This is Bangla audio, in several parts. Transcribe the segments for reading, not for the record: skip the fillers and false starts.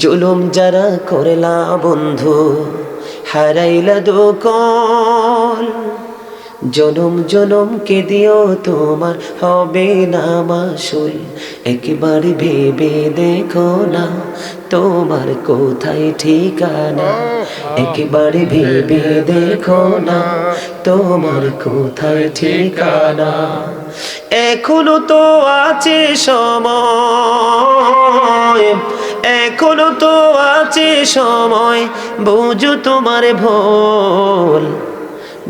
জুলুম যারা করলা বন্ধু হারাইলা দোকল, জনম জনমকে দিও তোমার হবে না মাসুল। একবার ভেবে দেখো না তোমার কোথায় ঠিকানা, একবার ভেবে দেখো না তোমার কোথায় ঠিকানা। এখনো তো আছে সময়, এখনো তো আছে সময়, বুঝো তোমার ভুল।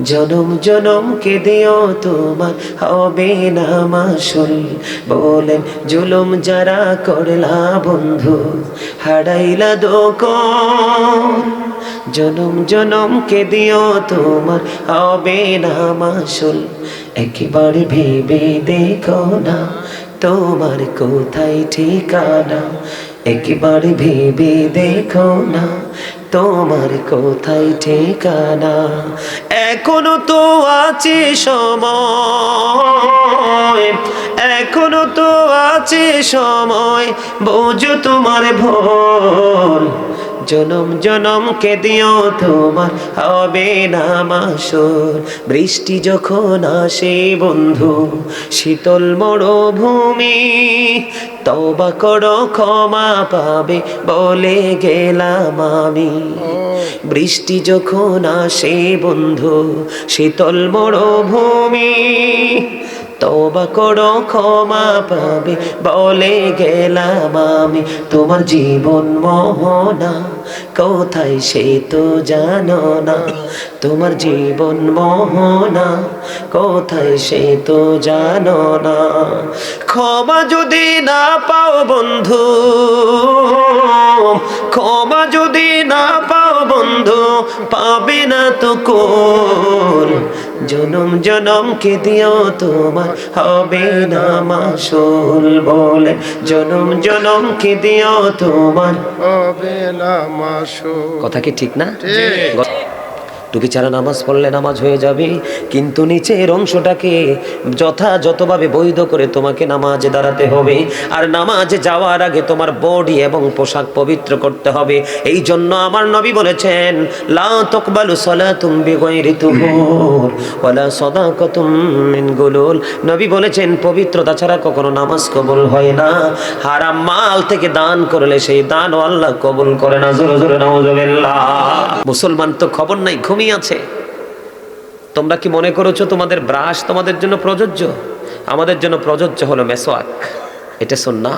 জনম জনমকে দিও তোমার হবে না মাসুল। বলেন জুলুম যারা করলা বন্ধু হারাইলা দোকল, জনম জনমকে দিও তোমার হবে না মাসুল। একবার ভেবে দেখো না তোমার কোথায় ঠিকানা, একবার ভেবে দেখো না তোমার কোথায় ঠিকানা। এখনো তো আছে সময়, এখনো তো আছে সময়, বুঝো তোমার ভুল। জনম জনমকে দিও তোমার হবে না মাসুল। বৃষ্টি যখন আসে বন্ধু শীতল মরুভূমি, তওবা করো ক্ষমা পাবে বলে গেলাম আমি। বৃষ্টি যখন আসে বন্ধু শীতল মরুভূমি, তওবা করো ক্ষমা পাবে বলে গেলাম আমি। তোমার জীবন মোহনা কোথায় সে তো জানো না, তোমার জীবন মোহনা কোথায় সে তো জানো না। ক্ষমা যদি না পাও বন্ধু, ক্ষমা যদি না পাও বন্ধু, পাবে না তো কোল। জনম জনমকে দিও তোমার হবে না মাসুল। বলে জনম জনমকে দিও তোমার হবে না মাসুল। কথা কি ঠিক না? টুপি ছাড়া নামাজ পড়লে নামাজ হয়ে যাবে, কিন্তু নিচের অংশটাকে যথাযথভাবে বৈধ করে তোমাকে নামাজে দাঁড়াতে হবে। আর নামাজে যাওয়ার আগে তোমার বডি এবং পোশাক পবিত্র করতে হবে। এই জন্য আমার নবী বলেছেন, লা তুকবালু সালাতুম বিগাইরি তুহুর ওয়ালা সাদাকাতুম মিন গুলুল। নবী বলেছেন পবিত্রতা ছাড়া কখনো নামাজ কবুল হয় না। হারাম মাল থেকে দান করলে সেই দানও আল্লাহ কবুল করে না। জোরে জোরে নাউজুবিল্লাহ। মুসলমান তো খবর নাই, ঘুমিয়ে আছে। তোমরা কি মনে করেছো তোমাদের ব্রাশ তোমাদের জন্য প্রযোজ্য? আমাদের জন্য প্রযোজ্য হলো মেসওয়াক, এটা সুন্নাহ।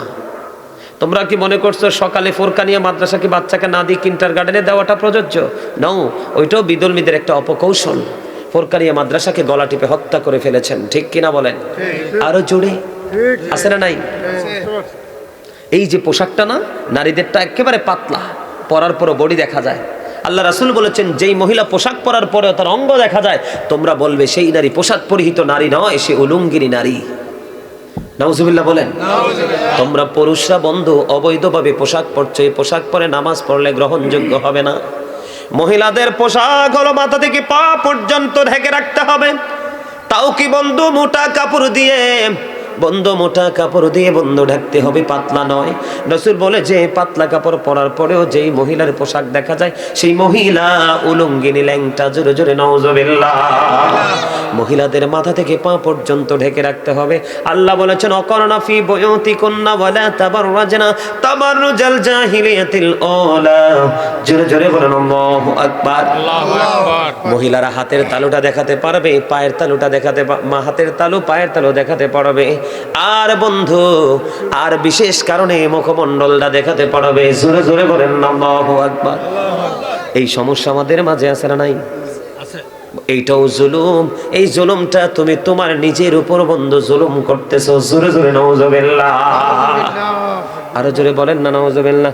তোমরা কি মনে করছো সকালে ফোরকানিয়া মাদ্রাসাকে বাচ্চাকে না দিয়ে কিন্ডারগার্টেনে দেওয়াটা প্রযোজ্য? নাও, ওইটাও বিদলমিদের একটা অপকৌশল। ফোরকানিয়া মাদ্রাসাকে গলা টিপে হত্যা করে ফেলেছেন, ঠিক কিনা বলেন? আরো জোরে আছে না নাই? এই যে পোশাকটা না, নারীদেরটা একেবারে পাতলা, পরার পরও বডি দেখা যায়। আল্লাহ রাসূল বলেছেন, যেই মহিলা পোশাক পরার পরেও তার অঙ্গ দেখা যায়, তোমরা বলবে সেই নারী পোশাক পরিহিত নারী নয়, সে উলঙ্গিনী নারী। নাউজুবিল্লাহ বলেন। তোমরা পুরুষরা বন্ধু অবৈধভাবে পোশাক পরছো, এই পোশাক পরে নামাজ পড়লে গ্রহণযোগ্য হবে না। মহিলাদের পোশাক হলো মাথা থেকে পা পর্যন্ত ঢেকে রাখতে হবে। তাও কি বন্ধু মোটা কাপড় দিয়ে, বন্ধ মোটা কাপড় দিয়ে বন্ধ ঢাকতে হবে, পাতলা নয়। রাসূল বলে যে পাতলা কাপড় পরার পরেও যেই মহিলার পোশাক দেখা যায় সেই মহিলা উলঙ্গিনী, ল্যাংটা। জোরে জোরে নাউজুবিল্লাহ। মহিলাদের মাথা থেকে পা পর্যন্ত ঢেকে রাখতে হবে। আল্লাহ বলেছেন, অকরনা ফি বুয়ুতিকুন্না ওয়ালা তাবাররাজনা তাবাররুজাল জাহিলিয়াতিল আওলা। জোরে জোরে বলেন আল্লাহু আকবার। আল্লাহু আকবার। মহিলারা হাতের তালুটা দেখাতে পারবে, পায়ের তালুটা দেখাতে, হাতের তালু পায়ের তালু দেখাতে পারবে। আর বন্ধু, আর বিশেষ কারণে মুখমণ্ডলটা দেখাতে পারবে। জোরে জোরে বলেন আল্লাহু আকবার। এই সমস্যা আমাদের মাঝে আছে না নাই? এইটাও জুলুম। এই জুলুমটা তুমি তোমার নিজের উপর বন্ধু জুলুম করতেছো। জোরে জোরে নাউজুবিল্লাহ। আরো জোরে বলেন না নাউজুবিল্লাহ।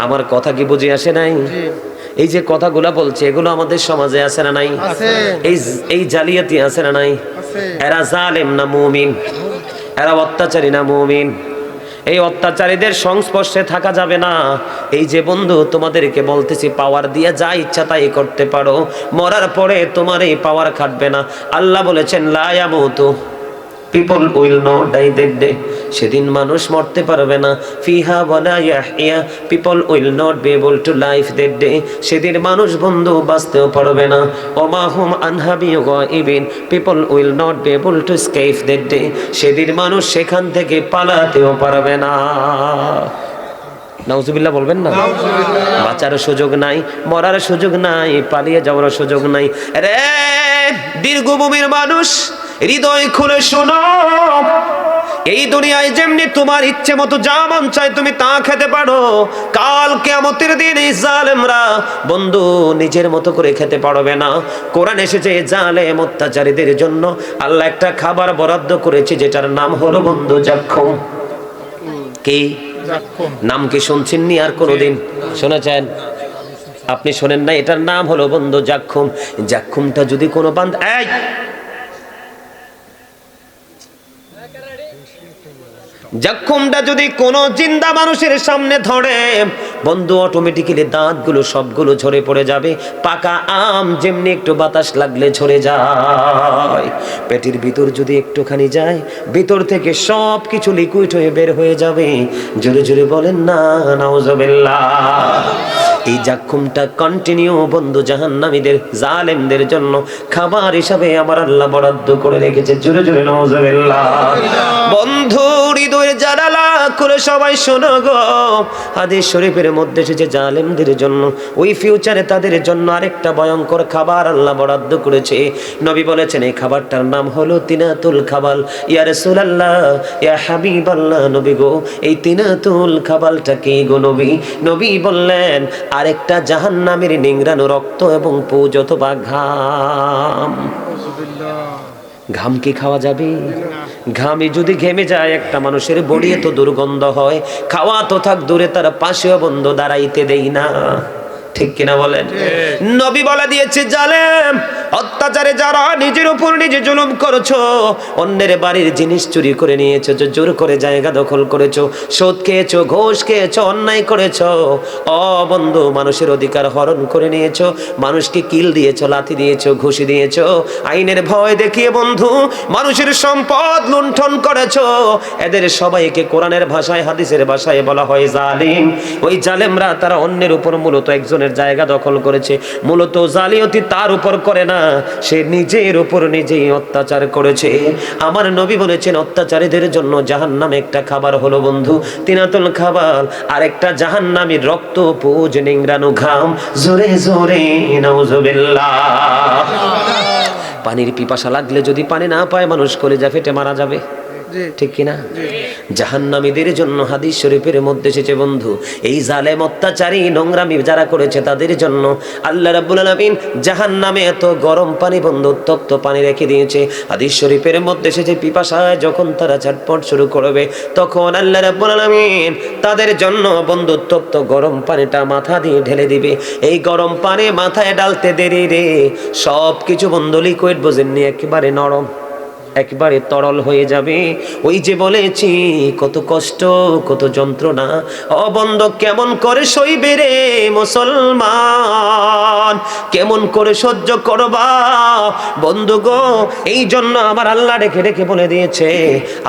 আমার কথা কি বুঝে আসে নাই? এই যে কথাগুলা বলছে এগুলো আমাদের সমাজে আছে না নাই? এই জালিয়াতি আছে না নাই? এরা জালেম না মুমিন? এরা অত্যাচারী না মুমিন? এই অত্যাচারীদের সংস্পর্শে থাকা যাবে না। এই যে বন্ধু তোমাদেরকে বলতেছি, পাওয়ার দিয়ে যা ইচ্ছা তাই করতে পারো, মরার পরে তোমার এই পাওয়ার খাটবে না। আল্লাহ বলেছেন, লা ইয়ামুতু people will not die that day, সেদিন মানুষ মরতে পারবে না। ফিহা ওয়ালা ইয়াহইয়া, people will not be able to life that day, সেদিন মানুষ বন্ধু বাঁচতেও পারবে না। ওমা হুম আনহা বিগাইবিন, people will not be able to escape that day, সেদিন মানুষ সেখান থেকে পালাতেও পারবে না। নাউজুবিল্লাহ বলবেন না? বাঁচার সুযোগ নাই, মরার সুযোগ নাই, পালিয়ে যাওয়ার সুযোগ নাই। রে দীর্ঘভূমির মানুষ, হৃদয় খুলে শোনো, এই দুনিয়ায় যেমনি তোমার ইচ্ছে মতো যা মন চায় তুমি তা খেতে পারো, কাল কিয়ামতের দিন এই জালেমরা বন্ধু নিজের মতো করে খেতে পারবে না। কোরআন এসেছে জালেম অত্যাচারীদের জন্য আল্লাহ একটা খাবার বরাদ্দ করেছে, যেটার নাম হলো বন্ধু জাক্কুম। কি নাম? কি শুনছেননি আর কোনোদিন? শুনেছেন? আপনি শোনেন না? এটার নাম হলো বন্ধু জাক্কুম। জাক্কুমটা যদি কোনো বান্দা জাক্কুমটা যদি কোনো জিন্দা মানুষের সামনে ধরে বন্ধু, অটোমেটিক্যালি দাঁতগুলো সবগুলো ঝরে পড়ে যাবে। পাকা আম যেমনি একটু বাতাস লাগলে ঝরে যায়, পেটের ভিতর যদি একটুখানি যায় ভিতর থেকে সব কিছু লিকুইড হয়ে বের হয়ে যাবে। জোরে জোরে বলেন না নাউজুবিল্লাহ। এই জাক্কুমটা কন্টিনিউ বন্ধু জাহান্নামীদের, জালেমদের জন্য খাবার হিসাবে আমার আল্লাহ বরাদ্দ করে রেখেছে। জোরে জোরে নাউজুবিল্লাহ। বন্ধু হৃদয়ের জানালা করে সবাই শোনো গো, হাদিস শরীফের মধ্যে এসেছে জালেমদের জন্য ওই ফিউচারে তাদের জন্য আরেকটা ভয়ঙ্কর খাবার আল্লাহ বরাদ্দ করেছে। নবী বলেছেন এই খাবারটার নাম হলো তিনাতুল খাবাল। ইয়া রাসূলুল্লাহ, ইয়া হাবিবাল্লাহ, নবী গো এই তিনাতুল খাবালটা কি গো নবী? নবী বললেন আরেকটা জাহান্নামের নিংড়ানো রক্ত এবং পুজ অথবা ঘাম। ঘাম কি খাওয়া যাবে? ঘামে যদি ঘেমে যায় একটা মানুষের বডি এত দুর্গন্ধ হয়, খাওয়া তো থাক দূরে, তার পাশেও বন্ধ দাঁড়াইতে দেই না। ঠিক কিনা বলেন? নবী বলে দিয়েছে জালেম অত্যাচারে যারা নিজের উপর নিজে জুলুম করেছো, অন্যের বাড়ির জিনিস চুরি করে নিয়েছো, জোর করে জায়গা দখল করেছো, সুদ খেয়েছো, ঘুষ খেয়েছো, অন্যায় করেছো, বন্ধু মানুষের অধিকার হরণ করে নিয়েছো, মানুষকে কিল দিয়েছো, লাথি দিয়েছো, ঘুষি দিয়েছো, আইনের ভয় দেখিয়ে বন্ধু মানুষের সম্পদ লুণ্ঠন করেছো। এদের সবাইকে কোরআনের ভাষায় হাদিসের ভাষায় বলা হয় জালিম। ওই জালেমরা তারা অন্যের উপর মূলত একজনের জায়গা দখল করেছে, মূলত জালিয়াতি তার উপর করে না, সে নিজের উপর নিজেই অত্যাচার করেছে। আমার নবী বলেছেন অত্যাচারীদের জন্য জাহান্নামে একটা খাবার হলো বন্ধু তিনাতুল খাবার, আর একটা জাহান্নামীর রক্ত পুজ নিংড়ানো ঘাম। জোরে জোরে নাউজুবিল্লাহ। পানির পিপাসা লাগলে যদি পানি না পায় মানুষ কলিজা ফেটে মারা যাবে, ঠিক কিনা? জাহান্নামীদের জন্য হাদিস শরীফের মধ্যে এসেছে বন্ধু এই জালেম অত্যাচারী নোংরামি যারা করেছে তাদের জন্য আল্লাহ রাব্বুল আলামিন জাহান্নামে এত গরম পানি বন্ধু উত্তপ্ত পানি রেখে দিয়েছে। হাদিস শরীফের মধ্যে এসেছে পিপাসায় যখন তারা ছটফট শুরু করবে তখন আল্লাহ রাব্বুল আলামিন তাদের জন্য বন্ধু উত্তপ্ত গরম পানিটা মাথা দিয়ে ঢেলে দিবে। এই গরম পানি মাথায় ডালতে দেরি রে সব কিছু বন্ধু লিকুইড বোঝেননি, একেবারে নরম, একবারে তরল হয়ে যাবে। ওই যে বলেছি কত কষ্ট, কত যন্ত্রণা, অবন্ধ কেমন করে সইবে রে মুসলমান, কেমন করে সহ্য করবা বন্ধু গো। এই জন্য আমার আল্লাহ রেখে রেখে বলে দিয়েছে,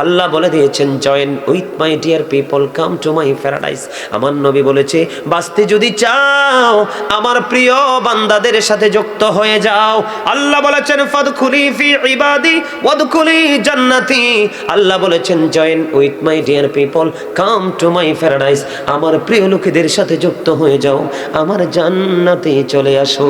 আল্লাহ বলে দিয়েছেন join with my dear people come to my paradise. আমার নবী বলেছে বাঁচতে যদি চাও আমার প্রিয় বান্দাদের সাথে যুক্ত হয়ে যাও। আল্লাহ বলেছেন ফাদখুলি ফি ইবাদি ওয়াদখুলি জান্নাতি। আল্লাহ বলেছেন join with my dear people come to my paradise, আমার প্রিয় লোকেদের সাথে যুক্ত হয়ে যাও, আমার জান্নাতে চলে আসো।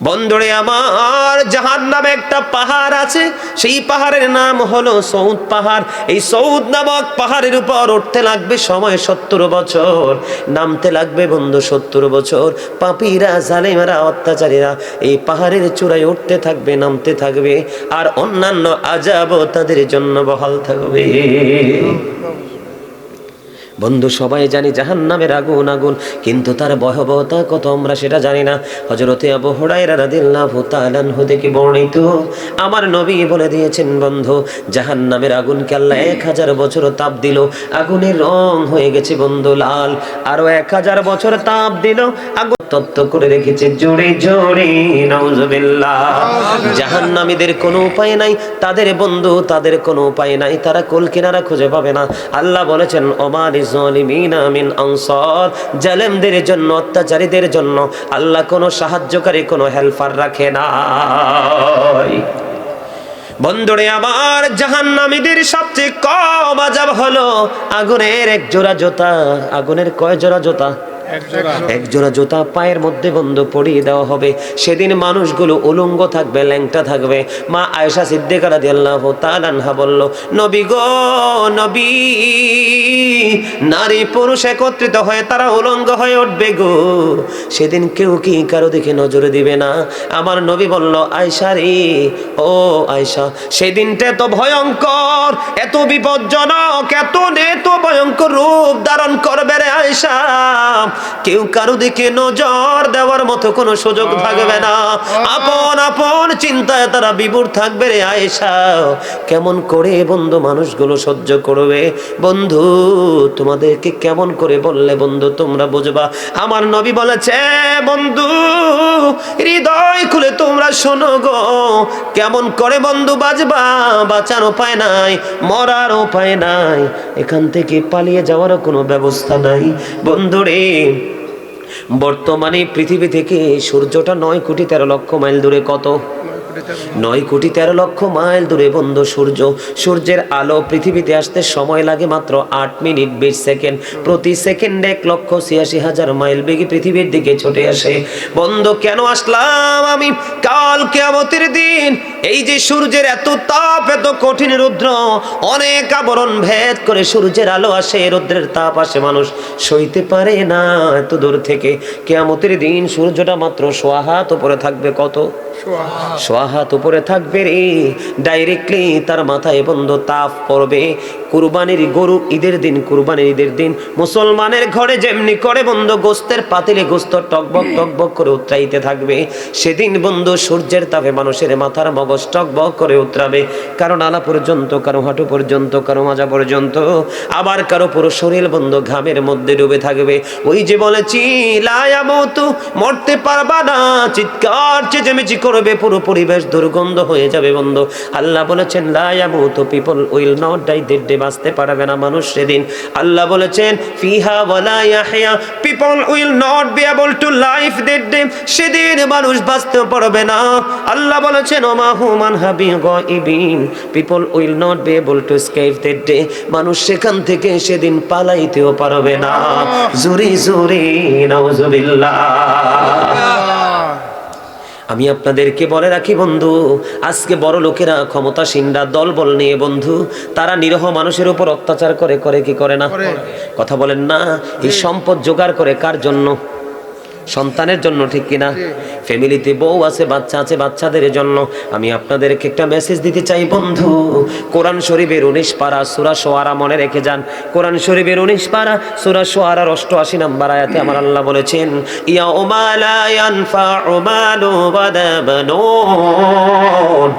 বন্ধুরে আমার জাহান্নামে একটা পাহাড় আছে, সেই পাহাড়ের নাম হলো সৌদ পাহাড়। এই সৌদ নামক পাহাড়ের উপর উঠতে লাগবে সময় 70 বছর, নামতে লাগবে বন্ধু 70 বছর। পাপীরা জালেমেরা অত্যাচারীরা এই পাহাড়ের চূড়ায় উঠতে থাকবে নামতে থাকবে, আর অন্যান্য আযাবও তাদের জন্য বহাল থাকবে। বন্ধু সবাই জানি জাহান্নামের আগুন আগুন, কিন্তু তার ভয়াবহতা কত আমরা সেটা জানি না। হযরতে আবু হুরায়রা রাদিয়াল্লাহু তাআলা আনহু থেকে বর্ণিত, আমার নবী বলে দিয়েছেন বন্ধু, জাহান্নামের আগুনকে আল্লাহ 1000 বছর তাপ দিল, আগুনের রং হয়ে গেছে বন্ধু লাল। আরো 1000 বছর তাপ দিল, আগুন তপ্ত করে রেখেছে জোরে জোরে নাউজুবিল্লাহ। জাহান্নামীদের কোনো উপায় নাই, তাদের বন্ধু তাদের কোনো উপায় নাই, তারা কুল কিনারা খুঁজে পাবে না। আল্লাহ বলেছেন ওমা লিযালিমিনা মিন আনসার, জালেমদের জন্য, অত্যাচারীদের জন্য আল্লাহ কোনো সাহায্যকারী, কোনো হেল্পার রাখে না। বন্ধুরে আমার, জাহান্নামীদের সবচেয়ে কম আযাব হলো আগুনের এক জোড়া জুতা। আগুনের কয় জোড়া জুতা? এক জোড়া জুতা পায়ের মধ্যে বন্ধু পরিয়ে দেওয়া হবে। সেদিন মানুষগুলো উলঙ্গ থাকবে, ল্যাংটা থাকবে। মা আয়েশা সিদ্দিকা রাদিয়াল্লাহু তাআলা আনহা বলল, নবী গো নবী, নারী পুরুষ একত্রিত হয়ে তারা উলঙ্গ হয়ে উঠবে গো, সেদিন কেউ কি কারো দিকে নজর দিবে না। আমার নবী বলল, আয়েশা রে, ও আয়েশা, সেদিনটা তো ভয়ঙ্কর, এত বিপজ্জনক, এত ভয়ঙ্কর রূপ ধারণ করবে রে আয়েশা, কেউ কারো দিকে নজর দেওয়ার মতো কোনো সুযোগ থাকবে না। আপন আপন চিন্তায় তারা বিভোর থাকবে রে আয়েশা। কেমন করে বন্ধু মানুষগুলো সহ্য করবে বন্ধু? তোমাদেরকে কেমন করে বললে বন্ধু তোমরা বুঝবা? আমার নবী বলেছে, বন্ধু হৃদয় খুলে তোমরা শোনো গো, কেমন করে বন্ধু বাঁচবা? বাঁচার উপায় নাই, মরার উপায় নাই, এখান থেকে পালিয়ে যাওয়ারও কোনো ব্যবস্থা নাই। বন্ধুরে, বর্তমানে পৃথিবী থেকে সূর্যটা 9 কোটি 13 লক্ষ মাইল দূরে। কত? 9 কোটি 13 লক্ষ মাইল দূরে বন্ধু সূর্য। সূর্যের আলো পৃথিবীতে আসতে সময় লাগে মাত্র 8 মিনিট 20 সেকেন্ড। প্রতি সেকেন্ডে 1,86,000 মাইল বেগে পৃথিবীর দিকে ছুটে আসে। বন্ধু কেন আসলাম আমি? কাল কিয়ামতের দিন এই যে সূর্যের এত তাপ, এত কঠিন রৌদ্র, অনেক আবরণ ভেদ করে সূর্যের আলো আসে, রৌদ্রের তাপ আসে, মানুষ সইতে পারে না এত দূর থেকে। কিয়ামতের দিন সূর্যটা মাত্র 1.5 হাত উপরে থাকবে। কত? 1.5 হাত উপরে থাকবে রে। ডাইরেক্টলি তার মাথায় বন্ধু তাপ পড়বে। কুরবানির গরু ঈদের দিন, কুরবানির ঈদের দিন মুসলমানের ঘরে যেমনি করে বন্ধু গোস্তের পাতিলে গোস্ত টকবক টকবক করে উতরাইতে থাকবে, সেদিন বন্ধু সূর্যের তাপে মানুষের মাথার মগজ টকবক করে উতরাবে। কারো নালা পর্যন্ত, কারো হাঁটু পর্যন্ত, কারো মাজা পর্যন্ত, আবার কারো পুরো শরীর বন্ধু ঘামের মধ্যে ডুবে থাকবে। ওই যে বলেছি লা ইয়ামুতু, মরতে পারবা না, চিৎকার চেঁচামেচি করবে, পুরো পরিবেশ দুর্গন্ধ হয়ে যাবে বন্ধু। আল্লাহ বলেছেন লা ইয়ামুতু, people will not die, dead বাঁচতে পারবে না মানুষ সেদিন। আল্লাহ বলেছেন ফিহা ওয়ালা ইয়াহইয়া, people will not be able to life that day, সেদিন মানুষ বাঁচতে পারবে না। আল্লাহ বলেছেন ওমা হুমান হাবি গায়বিন, people will not be able to escape that day, মানুষ সেখান থেকে সেদিন পালাইতেও পারবে না। জোরে জোরে নাউজুবিল্লাহ। আমি আপনাদেরকে বলে রাখি বন্ধু, আজকে বড় লোকেরা, ক্ষমতাসীনরা দলবল নিয়ে বন্ধু তারা নিরহ মানুষের উপর অত্যাচার করে কি করে না? কথা বলেন না? এই সম্পদ জোগাড় করে কার জন্য? সন্তানের জন্য, ঠিক কিনা? ফ্যামিলিতে বউ আছে, বাচ্চা আছে, বাচ্চাদের জন্য। আমি আপনাদেরকে একটা মেসেজ দিতে চাই বন্ধু, কোরআন শরীফের 19 পারা সূরা শুআরা মনে রেখে যান। কোরআন শরীফের 19 পারা সূরা শুআরার 88 নম্বর আয়াতে আমার আল্লাহ বলেছেন ইয়াউমা লা ইয়ানফাউ মালু ওয়ালা বানুন,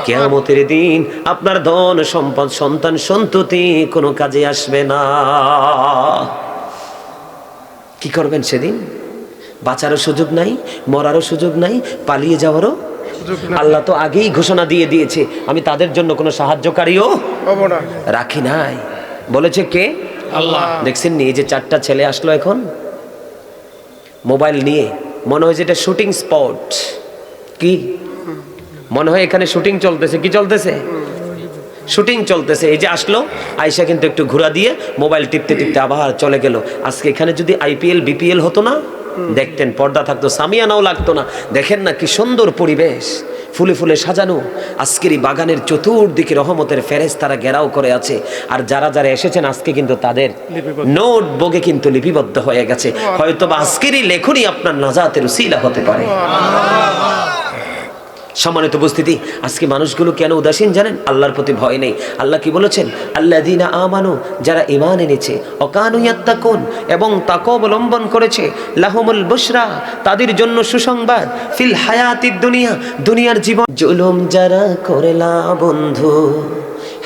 কিয়ামতের দিন আপনার ধন সম্পদ, সন্তান সন্ততি কোনো কাজে আসবে না। কি করবেন সেদিন? বাঁচারও সুযোগ নাই, মরারও সুযোগ নাই, পালিয়ে যাওয়ারও। আল্লাহ তো আগেই ঘোষণা দিয়ে দিয়েছে আমি তাদের জন্য কোনো সাহায্যকারীও রাখি নাই। বলেছে কে? আল্লাহ। দেখছেন নি, এই যে 4টা ছেলে আসলো এখন মোবাইল নিয়ে, মনে হয় যে এটা শুটিং স্পট। কি মনে হয় এখানে শুটিং চলতেছে? কি চলতেছে? শুটিং চলতেছে। এই যে আসলো, আয়শা কিন্তু একটু ঘোরা দিয়ে মোবাইল টিপতে টিপতে আবার চলে গেল। আজকে এখানে যদি IPL BPL হতো না, দেখতেন, পর্দা থাকতো, সামিয়ানাও লাগতো না। দেখেন না কি সুন্দর পরিবেশ, ফুলে ফুলে সাজানো। আজকের এই বাগানের চতুর্দিকে রহমতের ফেরেশতারা ঘেরাও করে আছে। আর যারা যারা এসেছেন আজকে কিন্তু তাদের নোটবুকে কিন্তু লিপিবদ্ধ হয়ে গেছে। হয়তো বা আজকের এই লেখনই আপনার নাজাতের উসিলা হতে পারে। সম্মানিত উপস্থিতি, আজকে মানুষগুলো কেন উদাসীন জানেন? আল্লাহর প্রতি ভয় নেই। আল্লাহ কি বলেছেন? আল্লাযীনা আমানু, যারা ঈমান এনেছে, ওয়াকানু ইয়াত্তাকুন, এবং তাকওয়া অবলম্বন করেছে, লাহুমুল বুশরা, তাদের জন্য সুসংবাদ, ফিল হায়াতিদ দুনিয়া, দুনিয়ার জীবন। জুলুম যারা করলা বন্ধু,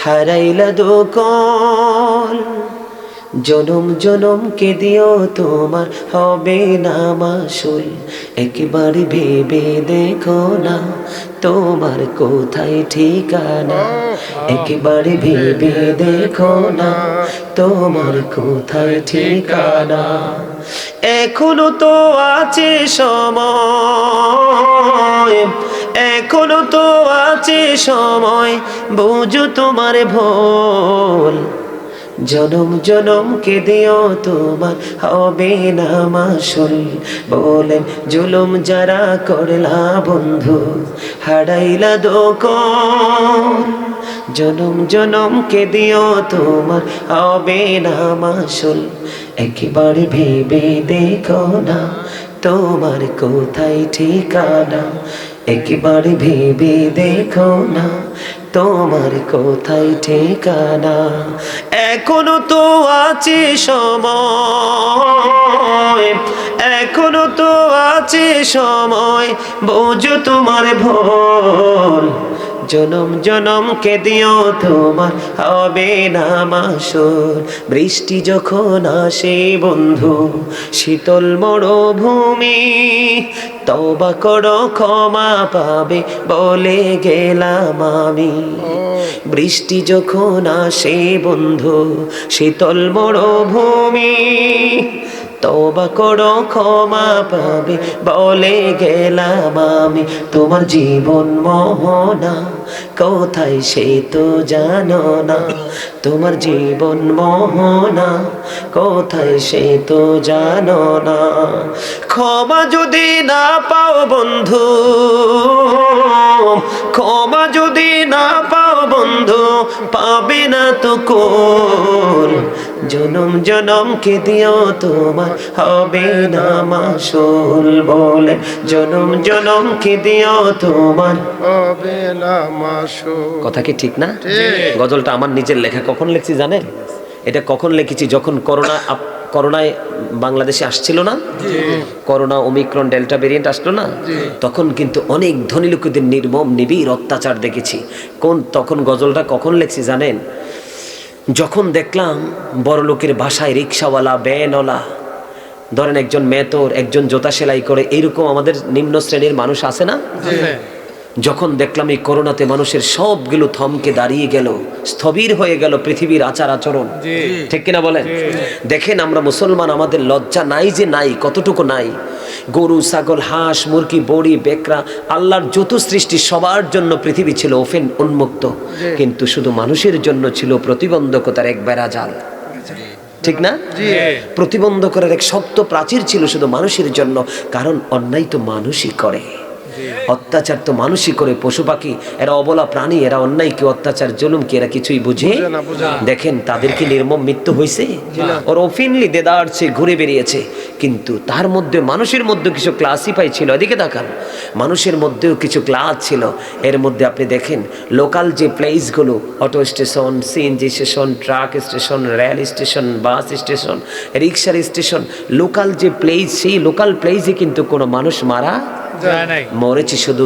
হারাইলা দোকল, জনম জনম কে দিও তোমার হবে না মাসুল। একবার ভেবে দেখো না তোমার কোথায় ঠিকানা, একবার ভেবে দেখো না তোমার কোথায় ঠিকানা। এখনো তো আছে সময়, এখনো তো আছে সময়, বুঝো তোমার ভুল। জনম জনম কে দিও তোমার হবে না মাসুল। বলেন জুলুম যারা করলা বন্ধু, হারাইলা দোকল, জনম জনম কে দিও তোমার হবে না মাসুল। একবার ভেবে দেখো না তোমার কোথায় ঠিকানা, একবার ভেবে দেখো না তোমার কোথায় ঠিকানা। এখনো তো আছে সময়, এখনো তো আছে সময়, বুঝো তোমার ভুল। জনম জনম কে দিও তোমার হবে না মাসুল। বৃষ্টি যখন আসে বন্ধু, শীতল মরুভূমি, তওবা করো ক্ষমা পাবে বলে গেলাম আমি। বৃষ্টি যখন আসে বন্ধু, শীতল মরুভূমি, তওবা করো ক্ষমা পাবে বলে গেলাম আমি। তোমার জীবন মোহনা কোথায় সে তো জানো না, তোমার জীবন মোহনা কোথায় সে তো জানো না। ক্ষমা যদি না পাও বন্ধু, ক্ষমা যদি না পাও বন্ধু, পাবে না তো কোল। জনম জনম কে দিও তোমার হবে না মাসুল। বলে জনম জনম কে দিও তোমার হবে না মাসুল। কথা কি ঠিক না? গজলটা আমার নিজের লেখা। কখন লিখছি জানেন? এটা কখন লিখেছি? যখন করোনায় বাংলাদেশে আসছিল না, করোনা ওমিক্রন ডেল্টা ভেরিয়েন্ট আসলো না, তখন কিন্তু অনেক ধনী লোকদের নির্মম নিবিড় অত্যাচার দেখেছি। তখন গজলটা কখন লিখছি জানেন? যখন দেখলাম বড় লোকের বাসায় রিক্সাওয়ালা, ভ্যানওয়ালা, ধরেন একজন মেতর, একজন জোতা সেলাই করে, এইরকম আমাদের নিম্ন শ্রেণীর মানুষ আছে না? যখন দেখলাম এই করোনাতে মানুষের সবগুলো থমকে দাঁড়িয়ে গেল, স্থবির হয়ে গেল পৃথিবীর আচার আচরণ, ঠিক কিনা বলেন? দেখেন আমরা মুসলমান, আমাদের লজ্জা নাই যে নাই, কতটুকু নাই। গরু, ছাগল, হাঁস, মুরগি, বড়ি, বেকরা, আল্লাহর যত সৃষ্টি সবার জন্য পৃথিবী ছিল ওপেন, উন্মুক্ত, কিন্তু শুধু মানুষের জন্য ছিল প্রতিবন্ধকতার এক বেড়াজাল, ঠিক না? প্রতিবন্ধকতার এক শক্ত প্রাচীর ছিল শুধু মানুষের জন্য। কারণ অন্যায় তো মানুষই করে, অত্যাচার তো মানুষই করে। পশু পাখি এরা অবলা প্রাণী, এরা অন্যায় কি অত্যাচার জুলুম কি এরা কিছুই বুঝে? দেখেন তাদেরকে নির্মম মৃত্যু হয়েছে, ওর ওপেনলি দেদারছে, ঘুরে বেরিয়েছে, কিন্তু তার মধ্যে মানুষের মধ্যে কিছু ক্লাসিফাই ছিল। এদিকে দেখান, মানুষের মধ্যেও কিছু ক্লাস ছিল। এর মধ্যে আপনি দেখেন লোকাল যে প্লেসগুলো, auto station, CNG station, truck station, rail station, bus station, রিক্সার স্টেশন, লোকাল যে প্লেস, সেই লোকাল প্লেসে কিন্তু কোনো মানুষ মারা মরেছে শুধু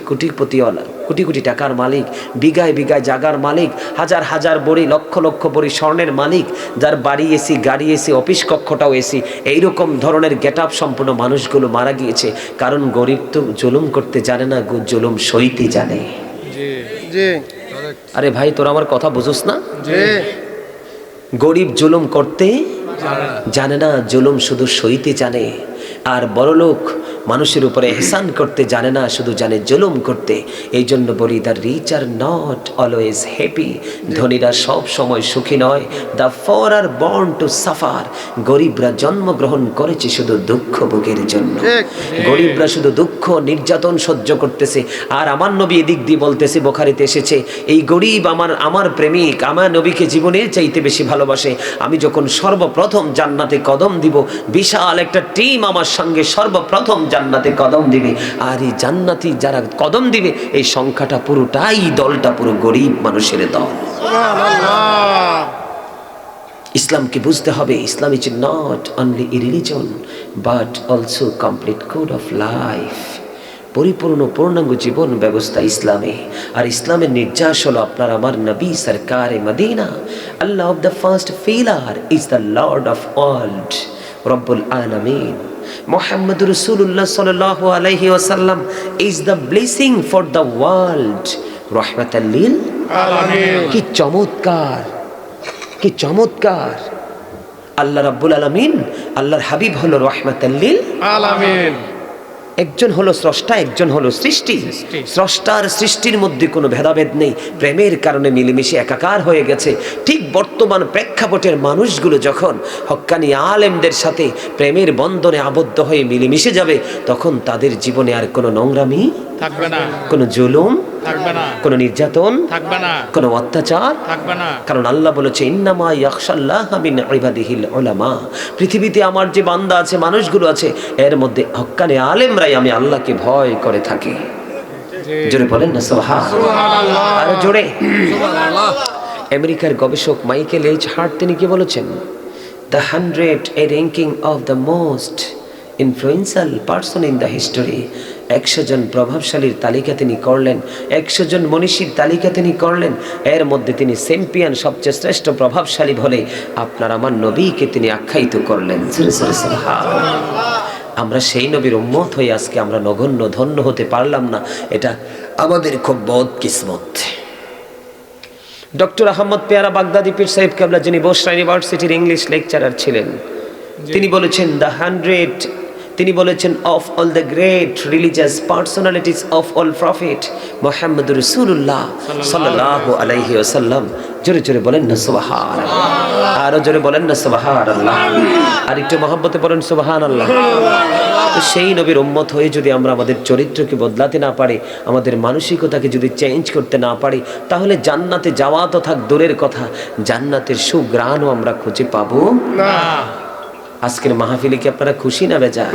কোটিপতিওয়ালা, কোটি কোটি টাকার মালিক, বিঘায় বিঘায় জাগার মালিক, হাজার হাজার বড়ি, লক্ষ লক্ষ বড়ি স্বর্ণের মালিক, যার বাড়ি এসি, গাড়ি এসি, অফিস কক্ষটাও এসি, এইরকম ধরনের গেট আপ সম্পূর্ণ মানুষগুলো মারা গিয়েছে। কারণ গরিব তো জুলুম করতে জানে না, জুলুম সইতে জানে। আরে ভাই তোরা আমার কথা বুঝোস না? গরিব জুলুম করতে জানে না, জুলুম শুধু সইতে জানে। আর বড়লোক মানুষের উপরে এহসান করতে জানে না, শুধু জানে জুলুম করতে। এই জন্য বলি, the rich are not always happy, ধনীরা সব সময় সুখী নয়। The poor are born to suffer, গরিবরা জন্মগ্রহণ করেছে শুধু দুঃখ ভোগের জন্য। গরিবরা শুধু দুঃখ নির্যাতন সহ্য করতেছে। আর আমার নবী এদিক দিয়ে বলতেছে, বুখারীতে এসেছে, এই গরিব আমার প্রেমিক, আমার নবীকে জীবনের চাইতে বেশি ভালোবাসে। আমি যখন সর্বপ্রথম জান্নাতে কদম দিব, বিশাল একটা টিম আমার সঙ্গে সর্বপ্রথম জান্নাতে কদম দিবে। আর এই জান্নাতি যারা কদম দিবে এই সংখ্যাটা পুরোটাই দলটা পুরো গরিব মানুষের দল। সুবহানাল্লাহ। ইসলামকে বুঝতে হবে, Islam is not only a religion but also complete code of life. পরিপূর্ণ পূর্ণাঙ্গ জীবন ব্যবস্থা ইসলামে। আর ইসলামের নির্যাস হলো আপনার আমার নবী সরকারে মদিনা। Allah of the first pillar is the lord of world রব্বুল আলামিন। মুহাম্মদ রাসূলুল্লাহ সাল্লাল্লাহু আলাইহি ওয়াসাল্লাম is the blessing for the world রাহমাতাল লিল আলামিন। কি চমৎকার, কি চমৎকার! আল্লাহ রাব্বুল আলামিন, আল্লাহর হাবিব হলো রাহমাতাল লিল আলামিন। একজন হলো স্রষ্টা, একজন হলো সৃষ্টি। স্রষ্টার সৃষ্টির মধ্যে কোনো ভেদাভেদ নেই, প্রেমের কারণে মিলেমিশে একাকার হয়ে গেছে। ঠিক বর্তমান প্রেক্ষাপটের মানুষগুলো যখন হক্কানি আলেমদের সাথে প্রেমের বন্ধনে আবদ্ধ হয়ে মিলেমিশে যাবে, তখন তাদের জীবনে আর কোনো নোংরামি থাকবে না, কোনো জুলুম থাকবে না, কোনো নির্যাতন থাকবে না, কোনো অত্যাচার থাকবে না। কারণ আল্লাহ বলেছে ইন্নামা ইয়াখশাল্লাহা মিন ইবাদিহিল উলামা। পৃথিবীতে আমার যে বান্দা আছে, মানুষগুলো আছে, এর মধ্যে হক্কানি আলেমরাই আমি আল্লাহকে ভয় করে থাকি। জোরে বলেন না সুবহানাল্লাহ। আর জোরে আমেরিকার গবেষক মাইকেল এইচ হার্ট তিনি কি বলেছেন? The 100 A ranking of the most influential person in the history. 100 জন প্রভাবশালীর তালিকা তিনি করলেন, 100 জন মনীষীর তালিকা তিনি করলেন। এর মধ্যে তিনি চ্যাম্পিয়ন, সবচেয়ে শ্রেষ্ঠ প্রভাবশালী বলে আপনার আমার নবীকে তিনি আখ্যায়িত করলেন। আমরা সেই নবীর উম্মত হয়ে আজকে আমরা নগণ্য ধন্য হতে পারলাম না, এটা আমাদের খুব বদকিসমত। ডক্টর আহমদ পেয়ারা বাগদাদি পীর সাহেব কেবলা, যিনি বসরা ইউনিভার্সিটির ইংলিশ লেকচারার ছিলেন, তিনি বলেছেন তিনি বলেছেন of all the great religious personalities of all prophet Muhammad রাসূলুল্লাহ সাল্লাল্লাহু আলাইহি ওয়াসাল্লাম। জোরে জোরে বলেন না সুবহানাল্লাহ। আরো জোরে বলেন না সুবহানাল্লাহ। আর একটু মহব্বতে বলেন সুবহানাল্লাহ। সেই নবীর উম্মত হয়ে যদি আমরা আমাদের চরিত্রকে বদলাতে না পারি, আমাদের মানসিকতাকে যদি চেঞ্জ করতে না পারি, তাহলে জান্নাতে যাওয়া তো থাক দূরের কথা, জান্নাতের সুঘ্রাণও আমরা খুঁজে পাবো না। আজকের মাহফিলে কি আপনারা খুশি না বেজা?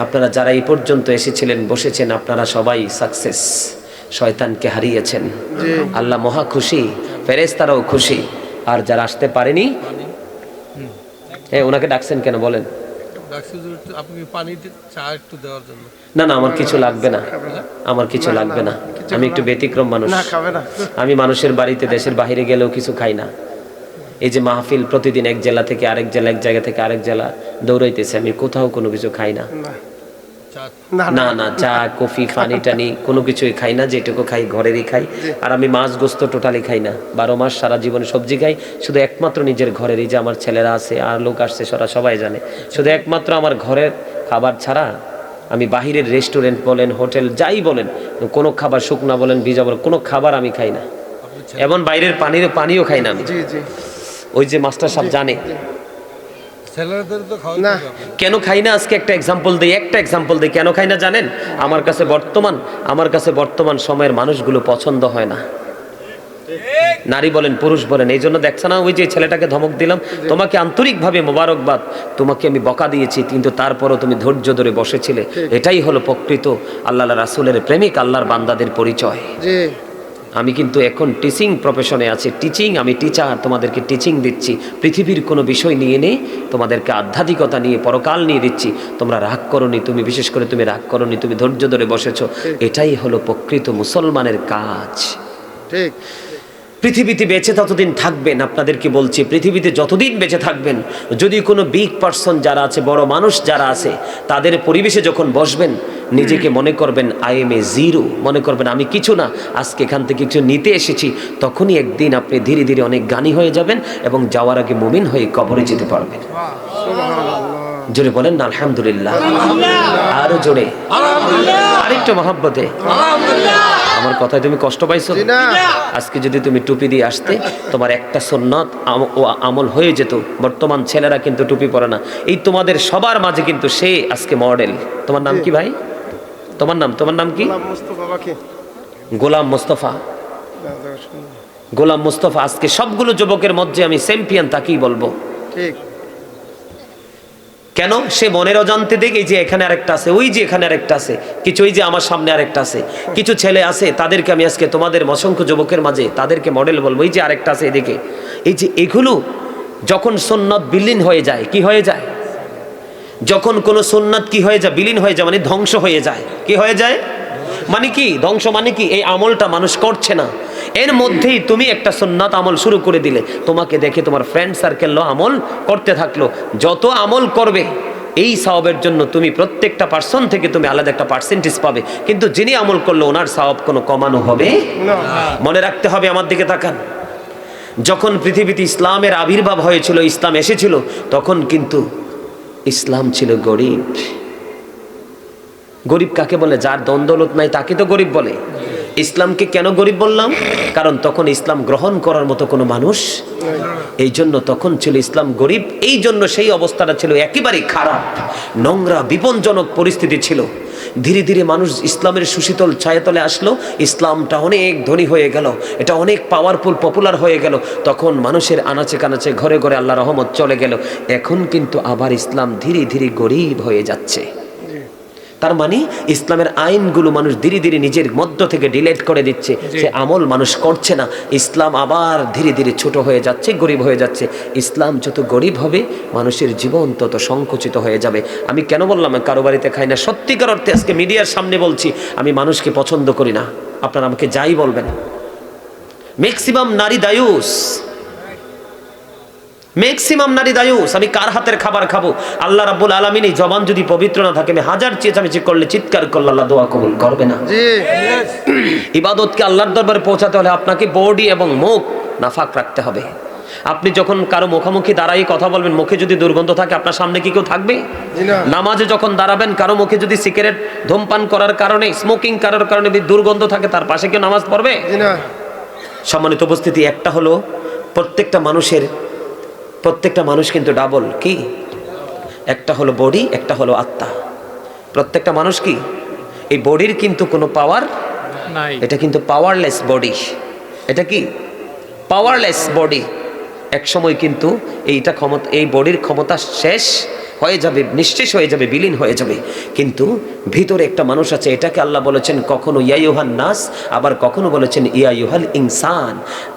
আপনারা যারা এই পর্যন্ত এসেছিলেন, বসেছেন, আপনারা সবাই সাকসেস। শয়তানকে হারিয়েছেন, আল্লাহ মহা খুশি, ফেরেশতারাও খুশি। আর যারা আসতে পারেনি, ওনাকে ডাকছেন কেন বলেন? আপনি পানি চা একটু দেওয়ার জন্য। না না, আমার কিছু লাগবে না, আমার কিছু লাগবে না। আমি একটু ব্যতিক্রম মানুষ। না, খাবে না। আমি মানুষের বাড়িতে দেশের বাইরে গেলেও কিছু খাই না। এই যে মাহফিল প্রতিদিন এক জেলা থেকে আরেক জেলা, এক জায়গা থেকে আরেক জেলা দৌড়াইতেছে, আমি কোথাও কোনো কিছু খাই না। না না, চা কফি পানি টানি কোনো কিছুই খাই না, যেটুকু খাই ঘরেরই খাই। আর আমি মাছ গোস্ত টোটালি খাই না, 12 মাস সারা জীবনে সবজি খাই, শুধু একমাত্র নিজের ঘরেরই। যে আমার ছেলেরা আছে আর লোক আসছে, ওরা সবাই জানে, শুধু একমাত্র আমার ঘরের খাবার ছাড়া আমি বাহিরের রেস্টুরেন্ট বলেন, হোটেল যাই বলেন, কোনো খাবার শুকনা বলেন ভিজা বলেন, কোনো খাবার আমি খাই না। এমন বাইরের পানিও খাই না আমি। ওই যে মাস্টার সাহেব জানে না। কেন খাই না, আজকে একটা এক্সাম্পল দিই কেন খাই না জানেন? আমার কাছে বর্তমান সময়ের মানুষগুলো পছন্দ হয় না, নারী বলেন পুরুষ বলেন। এই জন্য দেখছ না, ওই যে ছেলেটাকে ধমক দিলাম, তোমাকে আন্তরিকভাবে মোবারকবাদ, তোমাকে আমি বকা দিয়েছি, কিন্তু তারপরও তুমি ধৈর্য ধরে বসেছিলে। এটাই হলো প্রকৃত আল্লাহ রাসূলের প্রেমিক, আল্লাহর বান্দাদের পরিচয়। আমি কিন্তু এখন টিচিং প্রফেশনে আছি, আমি টিচার, তোমাদেরকে টিচিং দিচ্ছি। পৃথিবীর কোনো বিষয় নিয়ে নেই, তোমাদেরকে আধ্যাত্মিকতা নিয়ে, পরকাল নিয়ে দিচ্ছি। তোমরা রাগ করোনি, তুমি বিশেষ করে তুমি রাগ করোনি, তুমি ধৈর্য ধরে বসেছো। এটাই হলো প্রকৃত মুসলমানের কাজ। ঠিক। পৃথিবীতে বেঁচে ততদিন থাকবেন, আপনাদেরকে বলছি, পৃথিবীতে যতদিন বেঁচে থাকবেন, যদি কোনো বিগ পারসন যারা আছে, বড় মানুষ যারা আছে, তাদের পরিবেশে যখন বসবেন, নিজেকে মনে করবেন আই এম এ জিরো, মনে করবেন আমি কিছু না, আজকে এখান থেকে কিছু নিতে এসেছি। তখনই একদিন আপনি ধীরে ধীরে অনেক জ্ঞানী হয়ে যাবেন এবং যাওয়ার আগে মুমিন হয়ে কবরে যেতে পারবেন। জোরে বলেন না আলহামদুলিল্লাহ। আরো জোরে, আরেকটু মহব্বতে। আমার কথায় তুমি কষ্ট পাইছো? আজকে যদি তুমি টুপি দিয়ে আসতে, তোমার একটা সুন্নাত আমল হয়ে যেত। বর্তমান ছেলেরা কিন্তু টুপি পরে না। এই তোমাদের সবার মাঝে কিন্তু সে আজকে মডেল। তোমার নাম কি ভাই? তোমার নাম কি? গোলাম মোস্তফা। গোলাম মোস্তফা আজকে সবগুলো যুবকের মধ্যে আমি চ্যাম্পিয়ন, তাকেই বলবো। ঠিক। কেন? সে মনের অজান্তে দেখে যে এখানে আরেকটা আছে, ওই যে এখানে আরেকটা আছে, কিছু ওই যে আমার সামনে আরেকটা আছে, কিছু ছেলে আছে তাদেরকে আমি আজকে তোমাদের অসংখ্য যুবকের মাঝে তাদেরকে মডেল বলবো, এই যে আরেকটা আছে এদিকে। এই যে এগুলো যখন সুন্নাত বিলীন হয়ে যায়, কি হয়ে যায়? যখন কোনো সুন্নাত কি হয়ে যায়? বিলীন হয়ে যায়, মানে ধ্বংস হয়ে যায়। কি হয়ে যায় মানে কি? ধ্বংস মানে কি? এই আমলটা মানুষ করছে না, এর মধ্যেই তুমি একটা সুন্নাত আমল শুরু করে দিলে, তোমাকে দেখে তোমার ফ্রেন্ড সার্কেল আমল করতে থাকলো। যত আমল করবে এই সওয়াবের জন্য তুমি প্রত্যেকটা পার্সন থেকে তুমি আলাদা একটা পার্সেন্টেজ পাবে, কিন্তু যিনি আমল করলো ওনার সওয়াব কোনো কমানো হবে না। মনে রাখতে হবে। আমার দিকে তাকান। যখন পৃথিবীতে ইসলামের আবির্ভাব হয়েছিল, ইসলাম এসেছিল, তখন কিন্তু ইসলাম ছিল গরিব। গরিব কাকে বলে? যার দ্বন্দ্বলত নাই তাকে তো গরিব বলে। ইসলামকে কেন গরিব বললাম? কারণ তখন ইসলাম গ্রহণ করার মতো কোনো মানুষ, এই জন্য তখন ছিল ইসলাম গরিব। এই জন্য সেই অবস্থাটা ছিল একেবারেই খারাপ, নোংরা, বিপজ্জনক পরিস্থিতি ছিল। ধীরে ধীরে মানুষ ইসলামের সুশীতল ছায়াতলে আসলো, ইসলামটা অনেক ধনী হয়ে গেল, এটা অনেক পাওয়ারফুল, পপুলার হয়ে গেল। তখন মানুষের আনাচে কানাচে, ঘরে ঘরে আল্লাহ রহমত চলে গেল। এখন কিন্তু আবার ইসলাম ধীরে ধীরে গরিব হয়ে যাচ্ছে। তার মানে ইসলামের আইনগুলো মানুষ ধীরে ধীরে নিজের মধ্য থেকে ডিলেট করে দিচ্ছে, সে আমল মানুষ করছে না। ইসলাম আবার ধীরে ধীরে ছোট হয়ে যাচ্ছে, গরিব হয়ে যাচ্ছে। ইসলাম যত গরিব হবে মানুষের জীবন তত সংকুচিত হয়ে যাবে। আমি কেন বললাম কারো বাড়িতে খাই না? সত্যিকার অর্থে আজকে মিডিয়ার সামনে বলছি, আমি মানুষকে পছন্দ করি না। আপনারা আমাকে যাই বলবেন, ম্যাক্সিমাম নারী দায়ুস, ম্যাক্সিমাম নারী দায়ুস। আমি কার হাতের খাবার খাবো? আল্লাহ রাব্বুল আলামিন এই জবান যদি পবিত্র না থাকে, আমি হাজার চেঁচামেচি করলে, চিৎকার করলে আল্লাহ দোয়া কবুল করবে না। ইবাদতকে আল্লাহর দরবারে পৌঁছাতে হলে আপনাকে বডি এবং মুখ নাফাক রাখতে হবে। আপনি যখন কারো মুখোমুখি দাঁড়াই কথা বলবেন, মুখে যদি দুর্গন্ধ থাকে, আপনার সামনে কি কেউ থাকবে? নামাজে যখন দাঁড়াবেন, কারো মুখে যদি সিগারেট ধূমপান করার কারণে, স্মোকিং করার কারণে দুর্গন্ধ থাকে, তার পাশে কেউ নামাজ পড়বে? সম্মানিত উপস্থিতি, একটা হলো প্রত্যেকটা মানুষ কিন্তু ডাবল। কি? একটা হলো বডি, একটা হলো আত্মা। প্রত্যেকটা মানুষ কি? এই বডির কিন্তু কোনো পাওয়ার নাই, এটা কিন্তু পাওয়ারলেস বডি। এটা কি? Powerless body. এক সময় কিন্তু এইটা ক্ষমতা, এই বডির ক্ষমতা শেষ হয়ে যাবে, নিঃশেষ হয়ে যাবে, বিলীন হয়ে যাবে। কিন্তু ভিতরে একটা মানুষ আছে, এটাকে আল্লাহ বলেছেন কখনো ইয়া ইউহান নাস, আবার কখনো বলেছেন ইয়া ইউহাল ইনসান।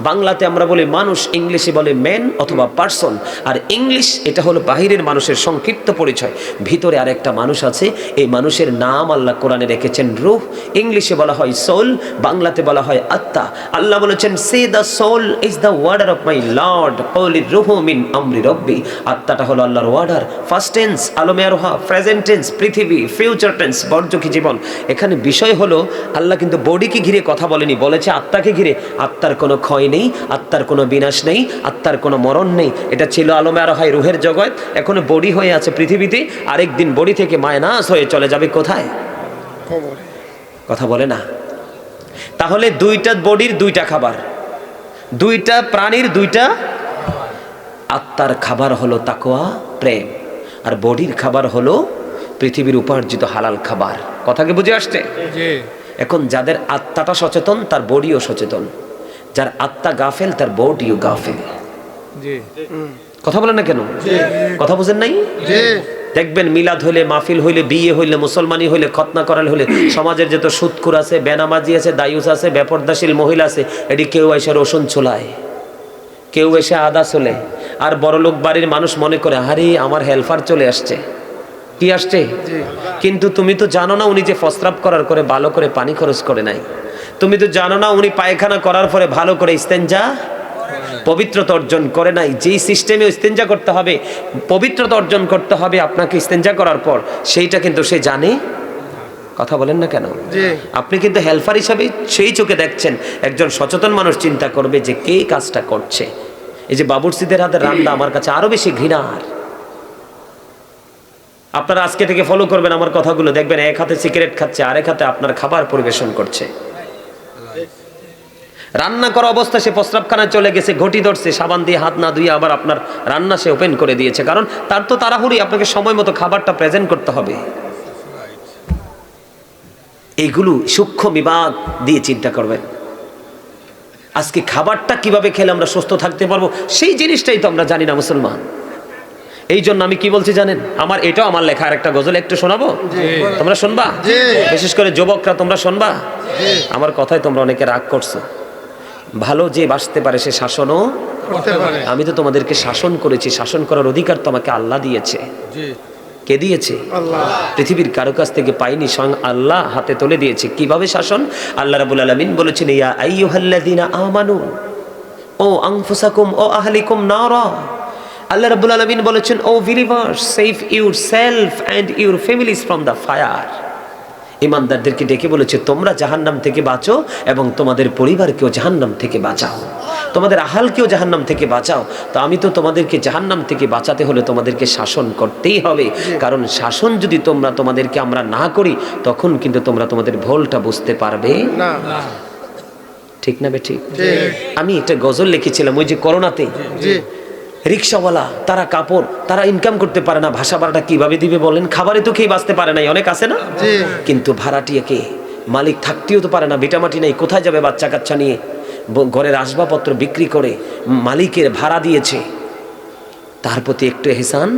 বাংলাতে আমরা বলি মানুষ, ইংলিশে বলে ম্যান অথবা পারসন। আর ইংলিশ এটা হলো বাহিরের মানুষের সংক্ষিপ্ত পরিচয়। ভিতরে আর একটা মানুষ আছে, এই মানুষের নাম আল্লাহ কোরআনে রেখেছেন রূহ। ইংলিশে বলা হয় সোল, বাংলাতে বলা হয় আত্মা। আল্লাহ বলেছেন say the soul is the order of my lord, কওলির রূহু মিন আমরি রব্বি। আত্মাটা হলো আল্লাহর ওয়ার্ডার। ফার্স্ট টেন্স আলমে আরোহা, প্রেজেন্ট টেন্স পৃথিবী, ফিউচার টেন্স বর্জকি জীবন। এখানে বিষয় হলো আল্লাহ কিন্তু বডিকে ঘিরে কথা বলেনি, বলেছে আত্মাকে ঘিরে। আত্মার কোনো ক্ষয় নেই, আত্মার কোনো বিনাশ নেই, আত্মার কোনো মরণ নেই। এটা ছিল আলমে আরোহায় রুহের জগৎ, এখনো বডি হয়ে আছে পৃথিবীতে। আরেকদিন বডি থেকে মায়নাস হয়ে চলে যাবে কোথায়? কথা বলে না। তাহলে দুইটা বডির দুইটা খাবার, দুইটা প্রাণীর দুইটা। আত্মার খাবার হলো তাকওয়া, প্রেম, আর বডির খাবার হলো পৃথিবীর উপার্জিত হালাল খাবার। কথা কি বুঝে আসছে? এখন যাদের আত্মাটা সচেতন, তার বডিও সচেতন। যার আত্মা গাফেল, তার বডিও গাফেল। কথা বলেন না কেন? কথা বুঝেন নাই? দেখবেন মিলাদ হইলে, মাহফিল হইলে, বিয়ে হইলে, মুসলমানি হইলে, খতনা করাল হইলে, সমাজের যত সুদখোর আছে, বেনামাজি আছে, দায়ুস আছে, বেপর্দাশীল মহিলা আছে, এটি কেউ এসে রসুন ছোলায়, কেউ এসে আদা চলে। আর বড়লোক বাড়ির মানুষ মনে করে আরে আমার হেল্পার চলে আসছে। কি আসছে? কিন্তু তুমি তো জানো না উনি যে প্রস্রাব করার করে ভালো করে পানি খরচ করে নাই। তুমি তো জানো না উনি পায়খানা করার পরে ভালো করে ইস্তেঞ্জা, পবিত্রতা অর্জন করে নাই। যেই সিস্টেমে ইস্তেঞ্জা করতে হবে, পবিত্রতা অর্জন করতে হবে আপনাকে ইস্তেঞ্জা করার পর, সেইটা কিন্তু সে জানে। কথা বলেন না কেন? আপনি কিন্তু হেল্পার হিসাবে সেই চোখে দেখছেন। একজন সচেতন মানুষ চিন্তা করবে যে কে কাজটা করছে। এই যে বাবুর্চিদের হাতে রান্না আমার কাছে আরো বেশি ঘৃণার। আপনারা আজকে থেকে ফলো করবেন আমার কথাগুলো, দেখবেন এক হাতে সিগারেট খাচ্ছে, আরেক হাতে আপনার খাবার পরিবেশন করছে। রান্না করা অবস্থা সে প্রস্রাবখানায় চলে গেছে, ঘটি ধরছে, সাবান দিয়ে হাত না ধুয়ে আবার আপনার রান্না সে ওপেন করে দিয়েছে। কারণ তার তো তাড়াহুড়ি, আপনাকে সময় মতো খাবারটা প্রেজেন্ট করতে হবে। এইগুলো সূক্ষ্ম বিভাগ দিয়ে চিন্তা করবেন। আজকে খাবারটা কিভাবে খেলে আমরা সুস্থ থাকতে পারবো, সেই জিনিসটাই তো আমরা জানি না মুসলমান। এই জন্য আমি কি বলছি জানেন, আমার এটাও আমার লেখা আর একটা গজল একটু শোনাবো, তোমরা শুনবা? বিশেষ করে যুবকরা তোমরা শুনবা? আমার কথায় তোমরা অনেকে রাগ করছো। ভালো যে বাসতে পারে সে শাসনও করতে পারে। আমি তো তোমাদেরকে শাসন করেছি, শাসন করার অধিকার তোমাকে আল্লাহ দিয়েছে। জি কে দিয়েছে? আল্লাহ। পৃথিবীর কারো কাছ থেকে পাইনি, স্বয়ং আল্লাহ হাতে তুলে দিয়েছে। কিভাবে শাসন? আল্লাহ রাব্বুল আলামিন বলেছেন, ইয়া আইয়ুহাল্লাযীনা আমানু ও আনফুসাকুম ও আহলিকুম নারা। আল্লাহ রাব্বুল আলামিন বলেছেন, O believers, save yourself and your families from the fire. ইমানদারদেরকে ডেকে বলেছে, তোমরা জাহান্নাম থেকে বাঁচো এবং তোমাদের পরিবারকেও জাহান্নাম থেকে বাঁচাও, তোমাদের আহালকেও জাহান্নাম থেকে বাঁচাও। তো আমি তো তোমাদেরকে জাহান্নাম থেকে বাঁচাতে হলে তোমাদেরকে শাসন করতেই হবে, কারণ শাসন যদি তোমাদেরকে আমরা না করি, তখন কিন্তু তোমরা তোমাদের ভুলটা বুঝতে পারবে না। ঠিক না বে ঠিক? ঠিক। আমি একটা গজল লিখেছিলাম ওই যে করোনাতে। জি। রিক্সাওয়ালা তারা কাপড়, তারা ইনকাম করতে পারে না, ভাষা ভাড়াটা কিভাবে দিবে বলেন? খাবারে তো খেয়ে বাঁচতে পারে নাই, অনেক আছে না? জি। কিন্তু ভাড়াটিয়াকে মালিক থাকতেও তো পারে না, ভিটামাটি নেই, কোথায় যাবে বাচ্চা কাচ্চা নিয়ে? ঘরের আসবাবপত্র বিক্রি করে মালিকের ভাড়া দিয়েছে, তার প্রতি একটু এহসান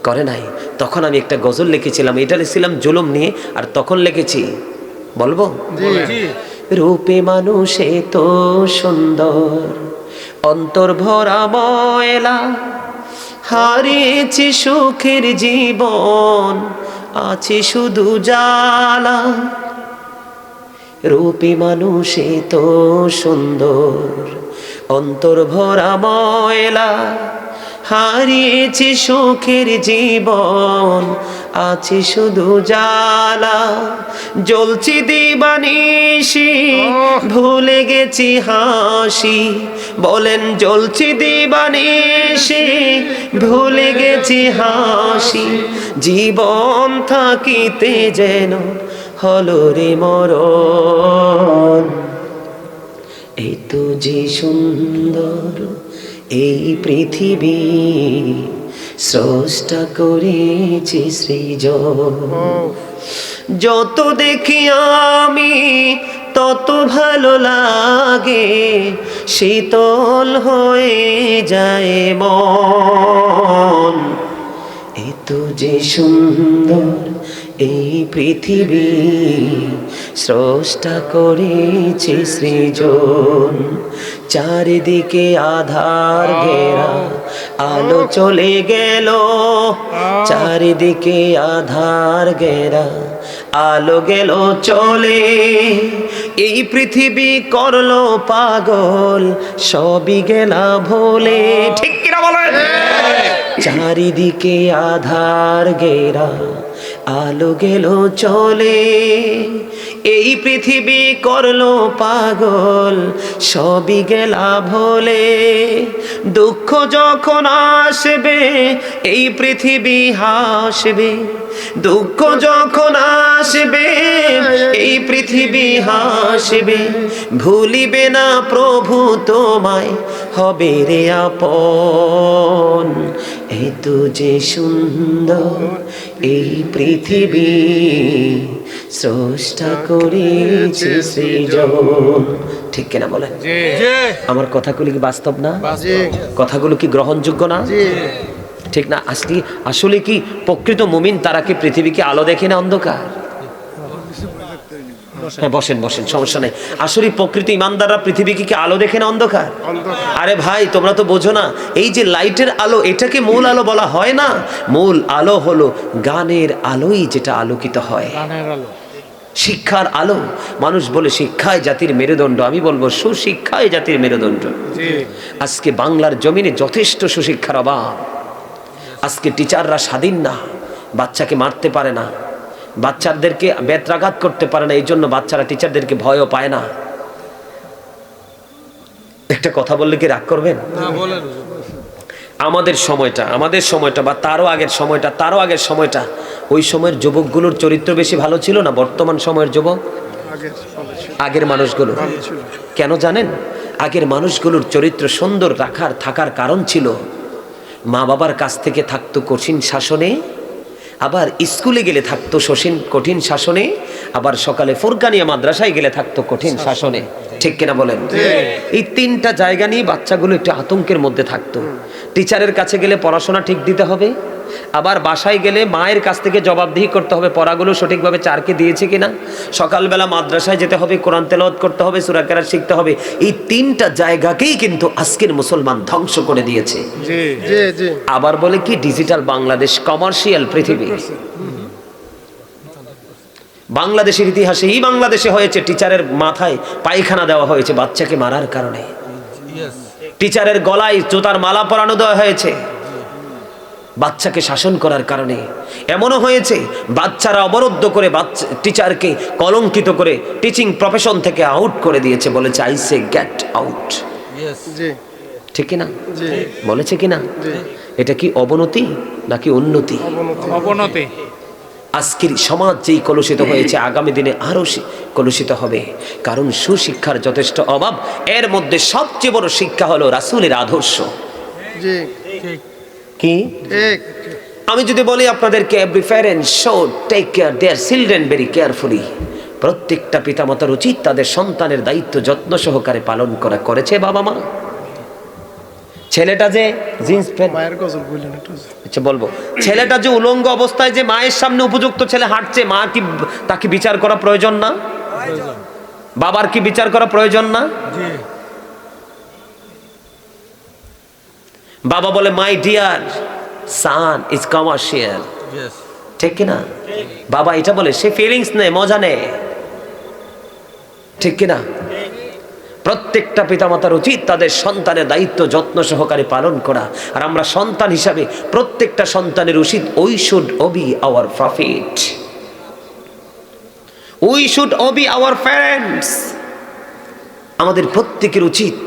করে নাই। তখন আমি একটা গজল লিখেছিলাম, এটা লিখেছিলাম জুলুম নিয়ে, আর তখন লিখেছি, বলবো? জি রূপে মানুষে তো সুন্দর, অন্তর ভরা ময়লা, হারিয়েছি সুখের জীবন, আছে শুধু জ্বালা। রূপে মানুষে তো সুন্দর, অন্তর ভরা ময়লা, হারিয়েছি সুখের জীবন, আছে শুধু জ্বালা। জ্বলছি দিবানিশি, ভুলে গেছি হাসি, বলেন জ্বলছি দিবানিশি, ভুলে গেছি হাসি। জীবন থাকিতে যেন হলো রে মরণ। এই তো যে সুন্দর এই পৃথিবী, স্রষ্টা করেছি সৃজন। যত দেখি আমি তত ভালো লাগে, শীতল হয়ে যায় মন। এই তো যে সুন্দর এই পৃথিবী, স্রষ্টা করেছে সৃজন। চারিদিকে আধার ঘেরা, আলো চলে গেল, চারিদিকে আধার ঘেরা, আলো গেল চলে। এই পৃথিবী করলো পাগল, সবই গেলা ভোলে। ঠিক কিনা বলেন? চারিদিকে আধার ঘেরা, আলো গেল চলে। এই পৃথিবী করলো পাগল, সবই গেলা ভোলে। দুঃখ যখন আসবে এই পৃথিবী হাসবে, দুঃখ যখন আসবে এই পৃথিবী হাসবে। ভুলিবে না প্রভু তোমায়, হবে রে আপন। এই তো যে সুন্দর এই পৃথিবী, স্রষ্টা করেছে সৃজন। ঠিক কিনা বলেন? আমার কথাগুলো কি বাস্তব না? কথাগুলো কি গ্রহণযোগ্য না? ঠিক না? আসলে কি প্রকৃত মুমিন তারা কি পৃথিবীকে আলো দেখে না অন্ধকার? হ্যাঁ, বসেন বসেন, সমস্যা নেই। আসলে প্রকৃত ইমানদাররা পৃথিবীকে কি আলো দেখে না অন্ধকার? আরে ভাই, তোমরা তো বোঝো না, এই যে লাইটের আলো, এটাকে মূল আলো বলা হয় না। মূল আলো হলো গানের আলোই, যেটা আলোকিত হয়, শিক্ষার আলো। মানুষ বলে শিক্ষায় জাতির মেরুদণ্ড, আমি বলবো সুশিক্ষায় জাতির মেরুদণ্ড। আজকে বাংলার জমিনে যথেষ্ট সুশিক্ষার অভাব। আজকে টিচাররা স্বাধীন না, বাচ্চাকে মারতে পারে না, বাচ্চাদেরকে বেত্রাঘাত করতে পারে না, এই জন্য বাচ্চারা টিচারদেরকে ভয়ও পায় না। একটা কথা বললে কি রাগ করবেন? আমাদের সময়টা বা তারও আগের সময়টা, ওই সময়ের যুবকগুলোর চরিত্র বেশি ভালো ছিল না বর্তমান সময়ের যুবক? আগের মানুষগুলো কেন জানেন? আগের মানুষগুলোর চরিত্র সুন্দর থাকার কারণ ছিল, মা বাবার কাছ থেকে থাকতো কঠিন শাসনে, আবার স্কুলে গেলে থাকতো কঠিন শাসনে, আবার সকালে ফুরকানিয়া মাদ্রাসায় গেলে থাকতো কঠিন শাসনে। ঠিক কিনা বলেন? এই তিনটা জায়গা নিয়ে বাচ্চাগুলো একটু আতঙ্কের মধ্যে থাকতো। টিচারের কাছে গেলে পড়াশোনা ঠিক দিতে হবে, আবার বাসায় গেলে মায়ের কাছ থেকে জবাবদিহি করতে হবে পড়াগুলো সঠিকভাবে চারকে দিয়েছে কিনা। সকালবেলা মাদ্রাসায় যেতে হবে, কোরআন তেলাওয়াত করতে হবে, সূরা কেরাত শিখতে হবে। এই তিনটা জায়গাকেই কিন্তু আজকের মুসলমান ধ্বংস করে দিয়েছে। জি জি জি। আবার বলে কি ডিজিটাল বাংলাদেশ, কমার্শিয়াল পৃথিবী। বাংলাদেশের ইতিহাসে এই বাংলাদেশে হয়েছে টিচারের মাথায় পায়খানা দেওয়া হয়েছে বাচ্চাকে মারার কারণে, ইয়েস, টিচারের গলায় জুতার মালা পরানো দেওয়া হয়েছে বাচ্চাকে শাসন করার কারণে। এমনও হয়েছে বাচ্চারা অবরুদ্ধ করে টিচারকে কলঙ্কিত করে টিচিং প্রফেশন থেকে আউট করে দিয়েছে, বলেছে I say get out. Yes, জি ঠিক কিনা? জি। বলেছে কিনা? এটা কি অবনতি নাকি উন্নতি? অবনতি। আজকের সমাজ যেই কলুষিত হয়েছে, আগামী দিনে আরো কলুষিত হবে, কারণ সুশিক্ষার যথেষ্ট অভাব। এর মধ্যে সবচেয়ে বড় শিক্ষা হলো রাসূলের আদর্শ। জি ঠিক, কি? ঠিক। আমি যদি বলি আপনাদেরকে, every parent should take care their children very carefully. প্রত্যেকটা পিতামাতার উচিত তাদের সন্তানের দায়িত্ব যত্ন সহকারে পালন করা। করেছে বাবা মা? ছেলেটা যে জিন্স প্যান্ট, মায়ের গজল বললেন একটু। আচ্ছা বলবো, ছেলেটা যে উলঙ্গ অবস্থায় যে মায়ের সামনে উপযুক্ত ছেলে হাঁটছে, মা কি তাকে বিচার করা প্রয়োজন না? বাবার কি বিচার করা প্রয়োজন না? জি, বাবা বলে my dear sun is commercial, yes, ঠিক কিনা? বাবা এটা বলে, সে ফিলিংস নেই, মজা নেই, ঠিক কিনা? প্রত্যেকটা পিতামাতার উচিত তাদের সন্তানের দায়িত্ব যত্ন সহকারে পালন করা। আর আমরা সন্তান হিসাবে প্রত্যেকটা সন্তানের উচিত we should Obi hour profit, we should Obi our parents. আমাদের প্রত্যেকের উচিত